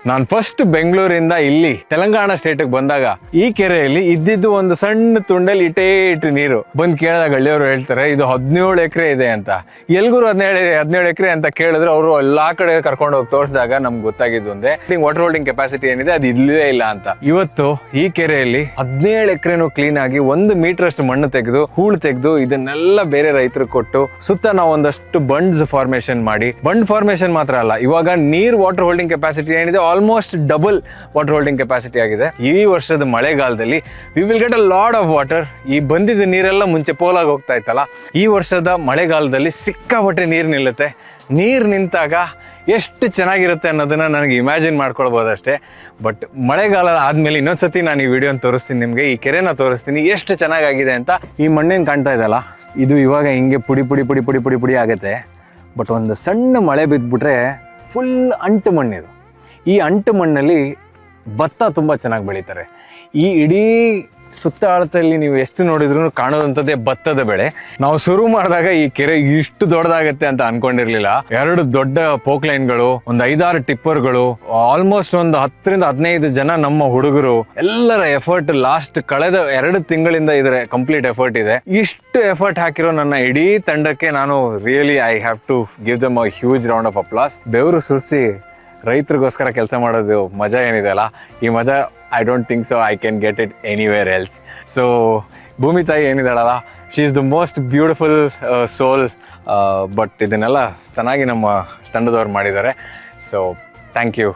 ನಾನು ಫಸ್ಟ್ ಬೆಂಗಳೂರಿಂದ ಇಲ್ಲಿ ತೆಲಂಗಾಣ ಸ್ಟೇಟ್ಗೆ ಬಂದಾಗ ಈ ಕೆರೆಯಲ್ಲಿ ಇದ್ದಿದ್ದು ಒಂದು ಸಣ್ಣ ತುಂಡಲ್ಲಿ ಇಟ್ಟು ನೀರು ಬಂದು ಕೇಳಿದಾಗ ಹಳ್ಳಿಯವರು ಹೇಳ್ತಾರೆ ಇದು 17 ಎಕರೆ ಇದೆ ಅಂತ. ಎಲ್ಗೂರು 17 ಎಕರೆ ಅಂತ ಕೇಳಿದ್ರೆ ಅವರು ಎಲ್ಲಾ ಕಡೆ ಕರ್ಕೊಂಡು ಹೋಗಿ ತೋರಿಸಿದಾಗ ನಮ್ಗೆ ಗೊತ್ತಾಗಿದ್ದು ಒಂದೇ, ವಾಟರ್ ಹೋಲ್ಡಿಂಗ್ ಕೆಪಾಸಿಟಿ ಏನಿದೆ ಅದು ಇಲ್ಲವೇ ಇಲ್ಲ ಅಂತ. ಇವತ್ತು ಈ ಕೆರೆಯಲ್ಲಿ 17 ಎಕರೆನೂ ಕ್ಲೀನ್ ಆಗಿ 1 ಮೀಟರ್ ಅಷ್ಟು ಮಣ್ಣು ತೆಗೆದು ಹೂಳು ತೆಗೆದು ಇದನ್ನೆಲ್ಲ ಬೇರೆ ರೈತರಿಗೆ ಕೊಟ್ಟು ಸುತ್ತ ನಾವು ಒಂದಷ್ಟು ಬಂಡ್ಸ್ ಫಾರ್ಮೇಶನ್ ಮಾಡಿ, ಬಂಡ್ ಫಾರ್ಮೇಶನ್ ಮಾತ್ರ ಅಲ್ಲ, ಇವಾಗ ನೀರ್ ವಾಟರ್ ಹೋಲ್ಡಿಂಗ್ ಕೆಪಾಸಿಟಿ ಏನಿದೆ almost double water holding capacity ಆಗಿದೆ. ಈ ವರ್ಷದ ಮಳೆಗಾಲದಲ್ಲಿ we will get a lot of water. ಈ ಬಂದಿದ್ದ ನೀರೆಲ್ಲ ಮುಂಚೆ ಪೋಲಾಗಿ ಹೋಗ್ತಾ ಇತ್ತಲ್ಲ, ಈ ವರ್ಷದ ಮಳೆಗಾಲದಲ್ಲಿ ಸಿಕ್ಕಾಪಟ್ಟೆ ನೀರು ನಿಲ್ಲುತ್ತೆ. ನೀರು ನಿಂತಾಗ ಎಷ್ಟು ಚೆನ್ನಾಗಿರುತ್ತೆ ಅನ್ನೋದನ್ನ ನನಗೆ ಇಮ್ಯಾಜಿನ್ ಮಾಡ್ಕೊಳ್ಬೋದಷ್ಟೇ. ಬಟ್ ಮಳೆಗಾಲ ಆದ್ಮೇಲೆ ಇನ್ನೊಂದ್ಸತಿ ನಾನು ಈ ವಿಡಿಯೋನ ತೋರಿಸ್ತೀನಿ ನಿಮಗೆ, ಈ ಕೆರೆನ ತೋರಿಸ್ತೀನಿ ಎಷ್ಟು ಚೆನ್ನಾಗಿದೆ ಅಂತ. ಈ ಮಣ್ಣೇನು ಕಾಣ್ತಾ ಇದೆಯಲ್ಲ, ಇದು ಇವಾಗ ಹಿಂಗೆ ಪುಡಿ ಪುಡಿ ಪುಡಿ ಪುಡಿ ಪುಡಿ ಪುಡಿ ಆಗುತ್ತೆ. ಬಟ್ ಒಂದು ಸಣ್ಣ ಮಳೆ ಬಿದ್ದುಬಿಟ್ರೆ ಫುಲ್ ಅಂಟು ಮಣ್ಣಿದು. ಈ ಅಂಟು ಮಣ್ಣಲ್ಲಿ ಭತ್ತ ತುಂಬ ಚೆನ್ನಾಗಿ ಬೆಳೀತಾರೆ. ಈ ಇಡೀ ಸುತ್ತಾಳದಲ್ಲಿ ನೀವು ಎಷ್ಟು ನೋಡಿದ್ರು ಕಾಣೋದಂಥದ್ದೇ ಭತ್ತದ ಬೆಳೆ. ನಾವು ಶುರು ಮಾಡಿದಾಗ ಈ ಕೆರೆ ಇಷ್ಟು ದೊಡ್ಡದಾಗತ್ತೆ ಅಂತ ಅನ್ಕೊಂಡಿರ್ಲಿಲ್ಲ. 2 ದೊಡ್ಡ ಪೋಕ್ಲೈನ್ಗಳು, ಒಂದು 5-6 ಟಿಪ್ಪರ್ಗಳು, ಆಲ್ಮೋಸ್ಟ್ ಒಂದು 10-15 ಜನ ನಮ್ಮ ಹುಡುಗರು ಎಲ್ಲರ ಎಫರ್ಟ್ ಲಾಸ್ಟ್ ಕಳೆದ 2 ತಿಂಗಳಿಂದ ಇದರ ಕಂಪ್ಲೀಟ್ ಎಫರ್ಟ್ ಇದೆ. ಇಷ್ಟು ಎಫರ್ಟ್ ಹಾಕಿರೋ ನನ್ನ ಇಡೀ ತಂಡಕ್ಕೆ ನಾನು really I have to give them a huge round of applause. ಬೆವರು ಸುರಿಸಿ ರೈತರಿಗೋಸ್ಕರ ಕೆಲಸ ಮಾಡೋದು ಮಜಾ ಏನಿದೆ ಅಲ್ಲ, ಈ ಮಜಾ I don't think so I can get it anywhere else. So ಭೂಮಿ ತಾಯಿ ಏನಿದಾಳಲ್ಲ, she is the most beautiful soul. But ಇದನ್ನೆಲ್ಲ ಚೆನ್ನಾಗಿ ನಮ್ಮ ತಂಡದವ್ರು ಮಾಡಿದ್ದಾರೆ. So thank you.